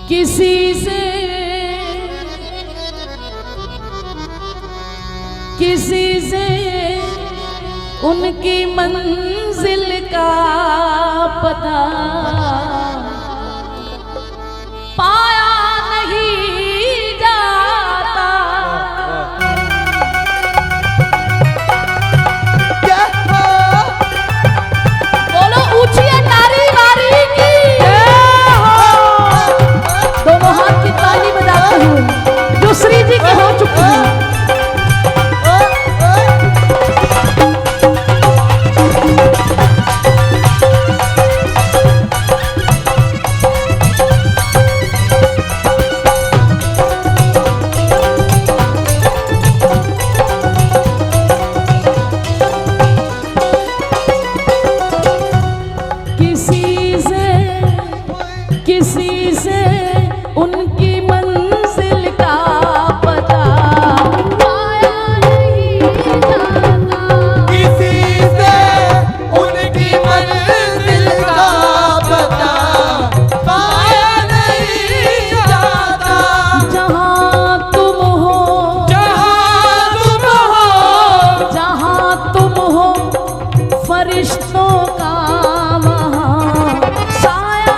किसी से उनकी मंजिल का पता पाया नहीं जाता। बोलो ऊंची है नारी नारी की, दोनों हाथ की ताली बजाती हूँ जो श्री जी के हो चुकी है। किसी से उनकी मंजिल का पता पाया नहीं जाता। किसी से उनकी मंजिल का पता पाया नहीं जाता। जहाँ तुम हो जहाँ तुम हो फरिश्तों का वहाँ साया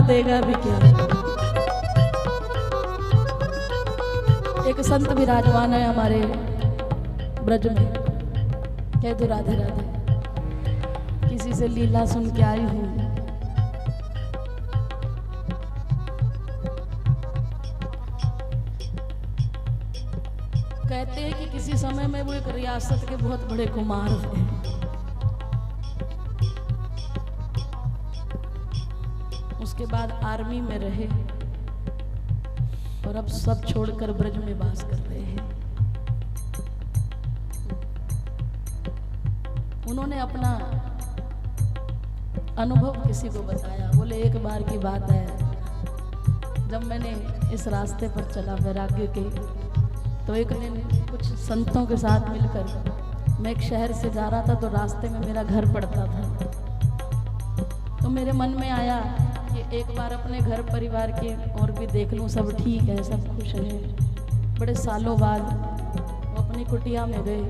देगा भी क्या। एक संत विराजमान है हमारे ब्रज में, कह दो राधे राधे। किसी से लीला सुन के आई हूँ, कहते हैं कि किसी समय में वो एक रियासत के बहुत बड़े कुमार थे। उसके बाद आर्मी में रहे और अब सब छोड़कर ब्रज में वास कर रहे हैं। उन्होंने अपना अनुभव किसी को बताया। बोले एक बार की बात है, जब मैंने इस रास्ते पर चला वैराग्य के, तो एक दिन कुछ संतों के साथ मिलकर मैं एक शहर से जा रहा था, तो रास्ते में मेरा घर पड़ता था। तो मेरे मन में आया कि एक बार अपने घर परिवार के और भी देख लूँ, सब ठीक है, सब खुश हैं। बड़े सालों बाद वो अपनी कुटिया में गए,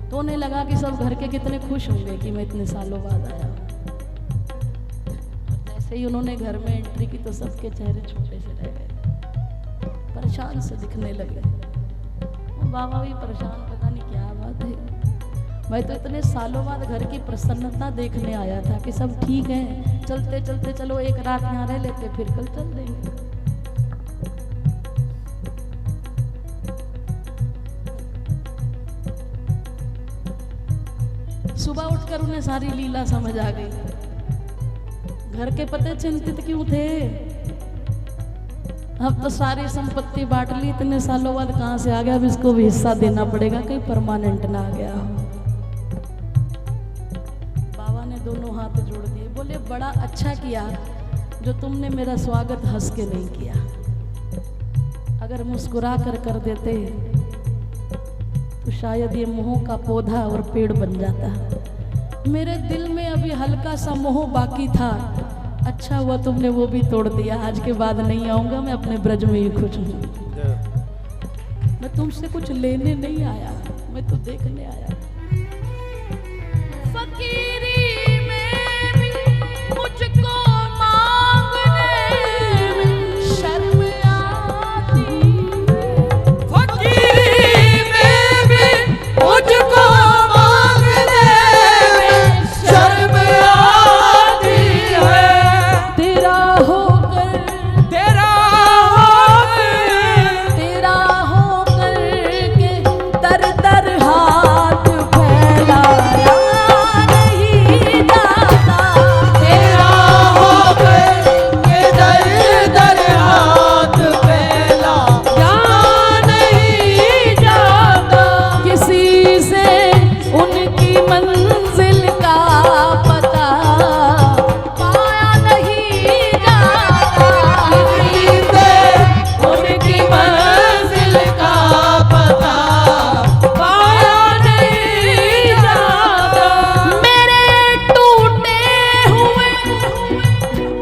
तो उन्हें लगा कि सब घर के कितने खुश होंगे कि मैं इतने सालों बाद आया। जैसे ही उन्होंने घर में एंट्री की तो सबके चेहरे छोटे से रह गए, परेशान से दिखने लगे। बाबा भी परेशान, पता नहीं क्या बात है। मैं तो इतने सालों बाद घर की प्रसन्नता देखने आया था कि सब ठीक है, चलते चलते चलो एक रात यहाँ रह लेते, फिर कल चल देंगे। सुबह उठकर उन्हें सारी लीला समझ आ गई। घर के पते चिंतित क्यों थे? अब तो सारी संपत्ति बांट ली, इतने सालों बाद कहाँ से आ गया, अब इसको भी हिस्सा देना पड़ेगा, कहीं परमानेंट ना आ गया हो। बाबा ने दोनों हाथ जोड़ दिए, बोले बड़ा अच्छा किया जो तुमने मेरा स्वागत हंस के नहीं किया। अगर मुस्कुरा कर देते तो शायद ये मोह का पौधा और पेड़ बन जाता। मेरे दिल में अभी हल्का सा मोह बाकी था, अच्छा हुआ तुमने वो भी तोड़ दिया। आज के बाद नहीं आऊंगा, मैं अपने ब्रज में ही खुश हूँ। मैं तुमसे कुछ लेने नहीं आया, मैं तो देखने आया। फकीरी में भी मुझको मांगने में शर्म आती है। फकीरी में भी मुझको मांगने में शर्म आती है। तेरा होकर के दर दर हाथ फैलाया नहीं जाता। तेरा होकर के दर दर हाथ फैलाया नहीं जाता। किसी से उनकी मंजिल का पता पाया नहीं जाता। किसी से उनकी मंजिल का पता पाया नहीं जाता। मेरे टूटे हुए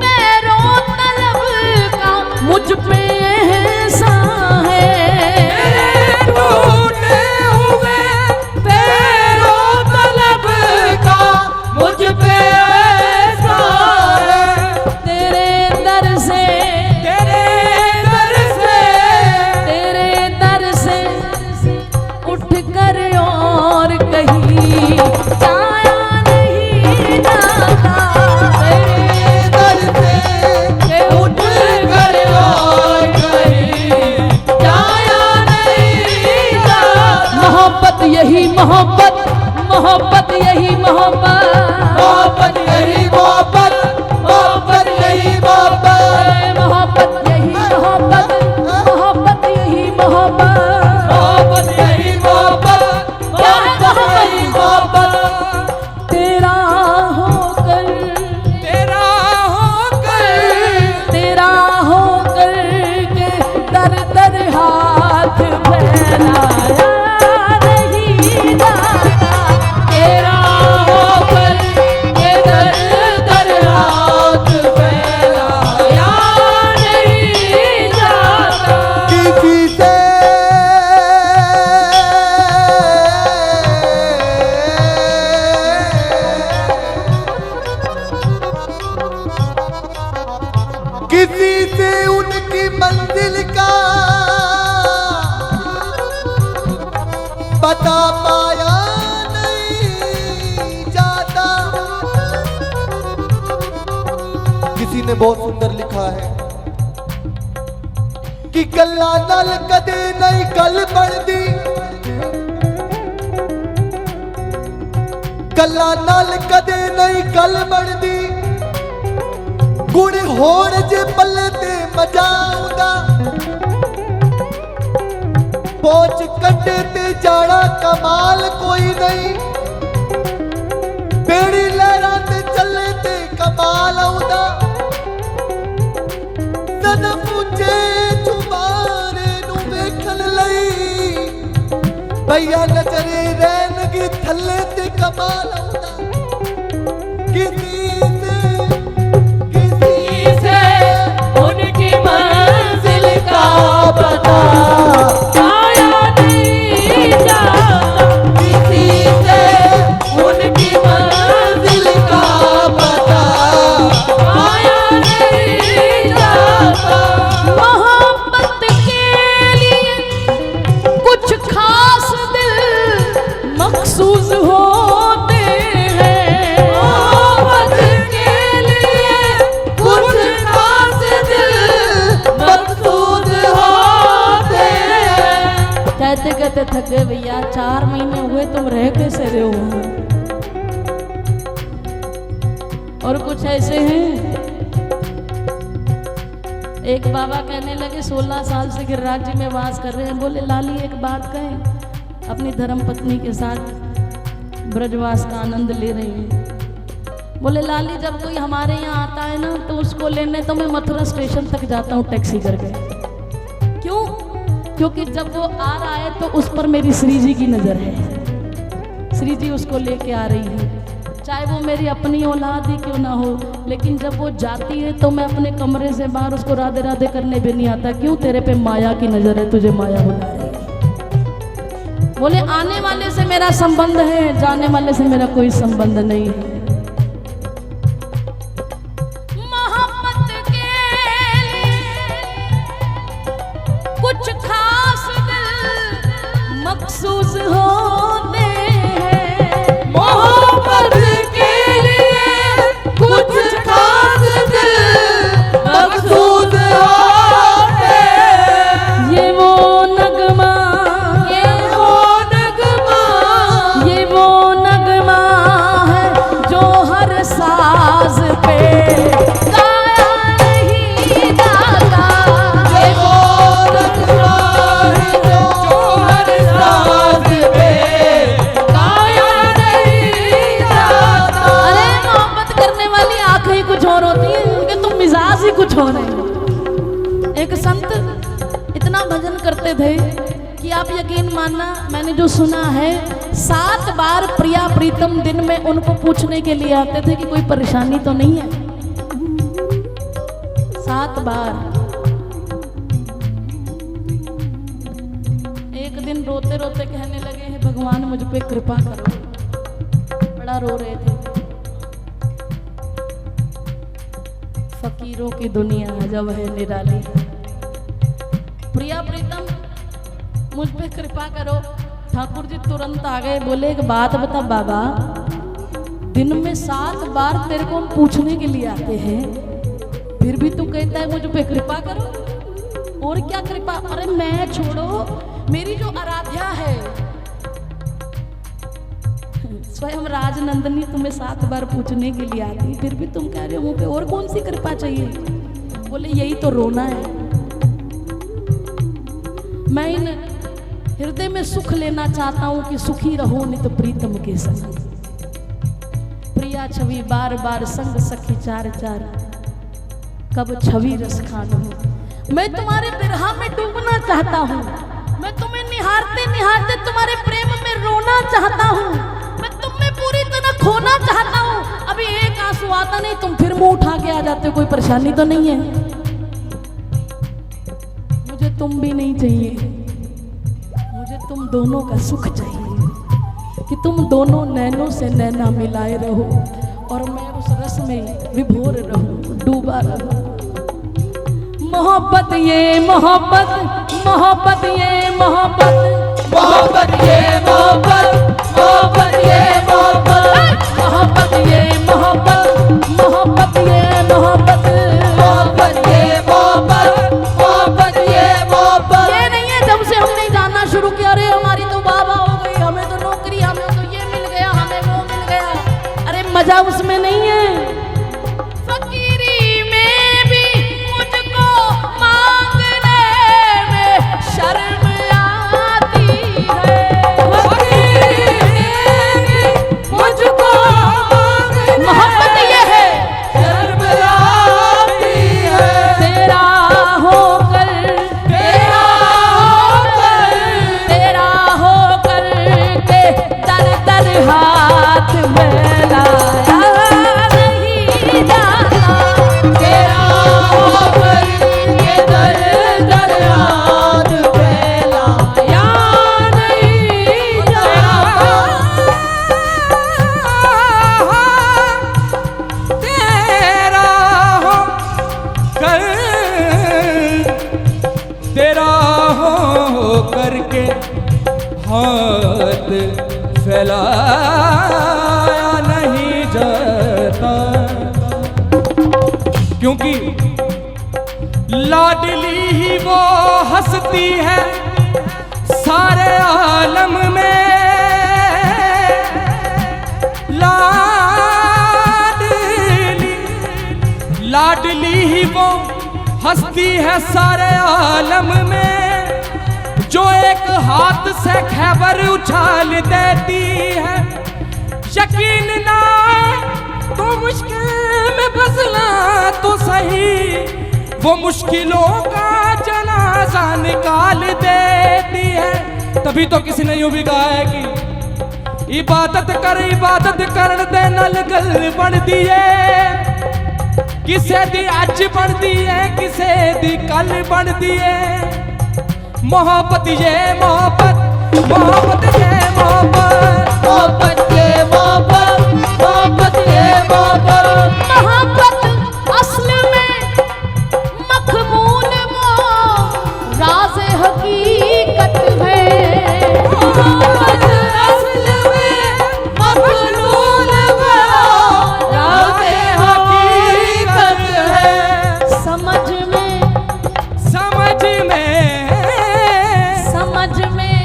पैरों तलब का मुझ पे एहसान है। टूटे हुए पैरों तलब का मुझ पे एहसान है। तेरे दर से तेरे दर से उठ कर और कहीं जाया नहीं जाता। तेरे दर से उठ कर और कहीं जाया नहीं जाता। मोहब्बत यही मोहब्बत, मोहब्बत यही मोहब्बत, मोहब्बत यही मोहब्बत, मोहब्बत यही मोहब्बत, मोहब्बत यही मोहब्बत, मोहब्बत यही मोहब्बत। मोहब्बत यही मोहब्बत, मोहब्बत यही मोहब्बत। तेरा होकर तेरा होकर के दर दर हाथ फैलाया नहीं जाता। तेरा होकर के दर दर हाथ फैलाया नहीं जाता। किसी से किसी से उनकी मंजिल का पता पाया नहीं जाता। किसी ने बहुत सुंदर लिखा है कि गल्ला नाल कदे नहीं गल बनदी, गल्ला नाल कदे नहीं गल बनदी। गुण होण जे पल्ले ते मजा आउंदा, पहुंच कंडे ते जाना कमाल कोई नहीं। बेड़ी लहरां ते चले ते कमाल आउंदा। सदा पूछे चुबारे नू वेखण लई, भैया नजरे रहणगी थल्ले ते कमाल आउंदा। किसी से उनकी मंजिल का पता पाया नहीं जाता। किसी से उनकी मंजिल का पता पाया नहीं जाता। मोहब्बत के लिए कुछ खास दिल मखसूस होते हैं। मोहब्बत के लिए कुछ खास दिल मकसूद होते हैं। कहते कहते थक गए भैया, 4 महीने हुए, तुम रह कैसे रहे हो? और कुछ ऐसे हैं, एक बाबा कहने लगे 16 साल से गिरिराज जी में वास कर रहे हैं। बोले लाली एक बात कहें, अपनी धर्म पत्नी के साथ ब्रजवास का आनंद ले रही हैं। बोले लाली जब कोई हमारे यहाँ आता है ना तो उसको लेने तो मैं मथुरा स्टेशन तक जाता हूँ टैक्सी करके। क्यों? क्योंकि जब वो आ रहा है तो उस पर मेरी श्री जी की नज़र है। श्री जी उसको लेके आ रही है, चाहे वो मेरी अपनी औलाद ही क्यों ना हो। लेकिन जब वो जाती है तो मैं अपने कमरे से बाहर उसको राधे राधे करने भी नहीं आता। क्यों? तेरे पे माया की नज़र है, तुझे माया बुला रही है। बोले आने वाले से मेरा संबंध है, जाने वाले से मेरा कोई संबंध नहीं है। मोहब्बत के कुछ खास दिल मखसूस होते हैं। मोहब्बत के लिए कुछ खास दिल मखसूस होते हैं। ये वो नगमा, ये वो नगमा, ये वो नगमा है जो हर साज पे गाया नहीं जाता। ये वो नगमा है जो हर साज पे गाया नहीं जाता। अरे मोहब्बत करने वाली आंखें ही कुछ और होती हैं, उनके तो मिजाज ही कुछ और हैं। एक संत इतना भजन करते थे कि आप यकीन मानना, मैंने जो सुना है 7 बार प्रिया प्रीतम दिन में उनको पूछने के लिए आते थे कि कोई परेशानी तो नहीं है। 7 बार। एक दिन रोते रोते कहने लगे हैं भगवान मुझ पे कृपा करो। बड़ा रो रहे थे। फकीरों की दुनिया जब है निराली। प्रिया प्रीतम मुझ पे कृपा करो। ठाकुर जी तुरंत आ गए, बोले एक बात बता बाबा, दिन में 7 बार तेरे को हम पूछने के लिए आते हैं, फिर भी तू कहता है मुझ पे कृपा करो। और क्या कृपा? अरे मैं छोड़ो, मेरी जो आराध्या है स्वयं राजनंदनी तुम्हें 7 बार पूछने के लिए आती, फिर भी तुम कह रहे हो मुझ पे और कौन सी कृपा चाहिए? बोले यही तो रोना है। मैं इन हृदय में सुख लेना चाहता हूं कि सुखी रहो नित प्रीतम के संग। प्रिया छवि बार बार संग सखी चार चार, कब छवि रस खान हो। मैं तुम्हारे बिरहा में डूबना चाहता हूँ, मैं तुम्हें निहारते निहारते तुम्हारे प्रेम में रोना चाहता हूँ, मैं तुम्हें पूरी तरह खोना चाहता हूँ। अभी एक आंसू आता नहीं, तुम फिर मुंह उठा के आ जाते हो, कोई परेशानी तो नहीं है? मुझे तुम भी नहीं चाहिए, मुझे तुम दोनों का सुख चाहिए कि तुम दोनों नैनों से नैना मिलाए रहो और मैं उस रस में विभोर रहूं, डूबा रहूं। मोहब्बत ये मोहब्बत, मोहब्बत ये मोहब्बत, मोहब्बत ये मोहब्बत, मोहब्बत ये मोहब्बत, मोहब्बत ये मोहब्बत, मोहब्बत ये मोहब्बत, मोहब्बत ये मोहब्बत, मोहब्बत ये मोहब्बत। ये नहीं है जब से हमने जानना शुरू किया अरे हमारी तो बाबा हो गई, हमें तो नौकरी, हमें तो ये मिल गया, हमें वो मिल गया। अरे मजा उसमें नहीं है। फकीरी में भी मुझको मांगने में शर्म आती है। मुझको मोहब्बत ये है शर्म आती है। तेरा होकर, तेरा होकर, तेरा होकर के दर दर हाथ में लाया नहीं जाता। तेरा होकर के दर दर हाथ फैलाया नहीं जाता। तेरा हो करके हाथ फैलाया नहीं जाता, क्योंकि लाडली ही वो हंसती है सारे आलम में। लाडली ही वो हंसती है सारे आलम में, जो एक हाथ से खैबर उछाल देती है। यकीन ना तो मुश्किल में फंसना तो सही, वो मुश्किलों का जनाजा निकाल देती है। तभी तो किसी ने यूं भी कहा है कि इबादत कर दे नल गल बन दिए, किसे दी अज बनती है किसे दी कल बनती है। मोहब्बत ये मोहब्बत, मोहब्बत ये मोहब्बत, मोहब्बत ये मोहब्बत, मोहब्बत ये मोहब्बत। मोहब्बत असल में मखमूल वो राज हकीकत है। मोहब्बत असल में मखमूल वो राज हकीकत है। समझ में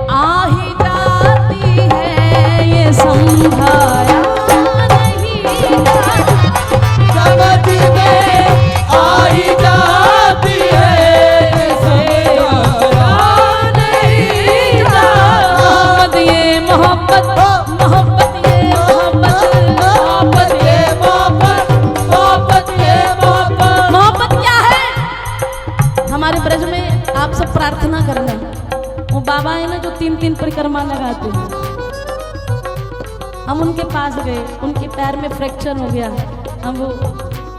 आ ही जाती है, ये समझाया नहीं जाता। समझ में आ ही जाती है, ये समझाया नहीं जाता। मोहब्बत मोहब्बत ये मोहब्बत, मोहब्बत ये मोहब्बत, मोहब्बत ये मोहब्बत। मोहब्बत क्या है? हमारे ब्रज में आप सब प्रार्थना करना, वो बाबा है ना जो 3-3 परिक्रमा लगाते हैं, हम उनके पास गए, उनके पैर में फ्रैक्चर हो गया, हम वो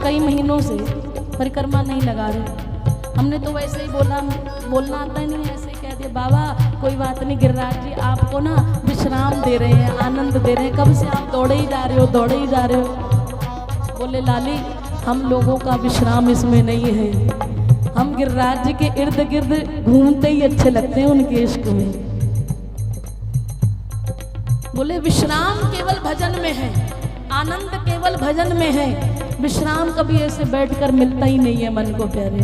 कई महीनों से परिक्रमा नहीं लगा रहे। हमने तो वैसे ही बोलना आता ही नहीं, ऐसे ही कह दिया बाबा कोई बात नहीं, गिरिराज जी आपको ना विश्राम दे रहे हैं, आनंद दे रहे हैं, कब से आप दौड़े ही जा रहे हो, दौड़े ही जा रहे हो। बोले लाली हम लोगों का विश्राम इसमें नहीं है, हम गिरिराज जी के इर्द गिर्द घूमते ही अच्छे लगते हैं उनके इश्क में। बोले विश्राम केवल भजन में है, आनंद केवल भजन में है, विश्राम कभी ऐसे बैठकर मिलता ही नहीं है मन को प्यारे।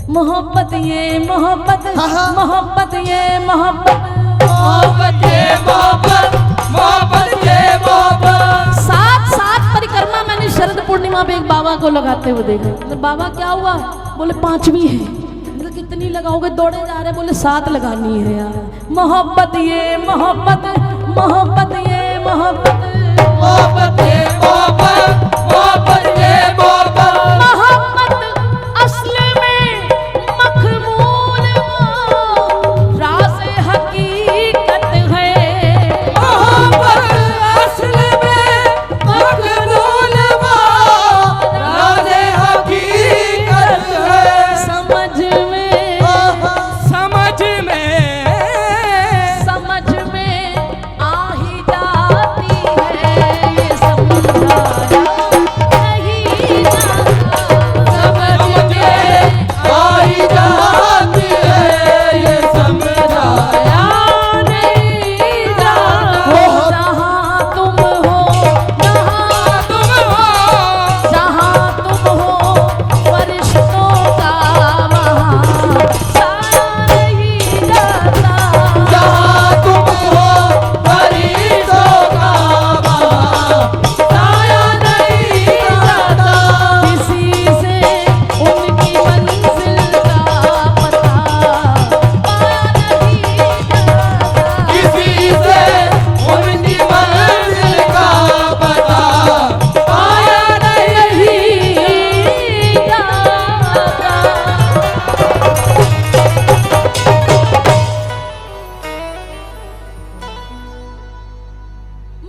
मोहब्बत ये मोहब्बत, मोहब्बत ये मोहब्बत, मोहब्बत ये मोहब्बत, मोहब्बत ये मोहब्बत। 7 परिक्रमा मैंने शरद पूर्णिमा पे एक बाबा को लगाते हुए देखा। तो बाबा क्या हुआ? बोले 5वीं है। बोले कितनी लगाओगे? दौड़े जा रहे, बोले 7 लगानी है यार। मोहब्बत ये मोहब्बत, मोहब्बत ये मोहब्बत, मोहब्बत ये मोहब्बत, मोहब्बत ये मोहब्बत। मोहब्बत असल में मखमूल वो राज हकीकत है। मोहब्बत असल में मखमूल वो राज हकीकत है। समझ में आ ही जाती है, ये समझाया नहीं जाता। समझ में आ ही जाती है, ये समझाया नहीं जाता। जहाँ तुम हो, जहाँ तुम हो फरिश्तों का वहाँ साया नहीं जाता। जहाँ तुम हो फरीदों का वहाँ साया नहीं जाता। किसी से उनकी मंजिल का पता पाया नहीं जाता। किसी से उनकी मंजिल का पता पाया नहीं जाता।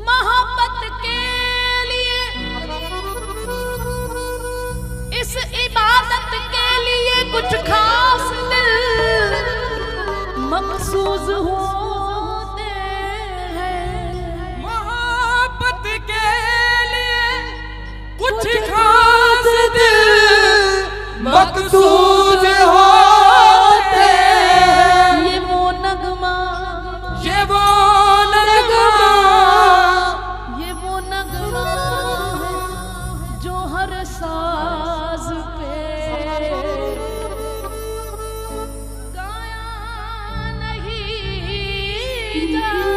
मोहब्बत के लिए, इस इबादत के लिए कुछ खास दिल मखसूस होते हैं। मोहब्बत के लिए कुछ खास दिल मकसूद होते हैं। ये वो नगमा, ये वो नगमा, ये वो नगमा है जो हर साज पे गाया नहीं जाता।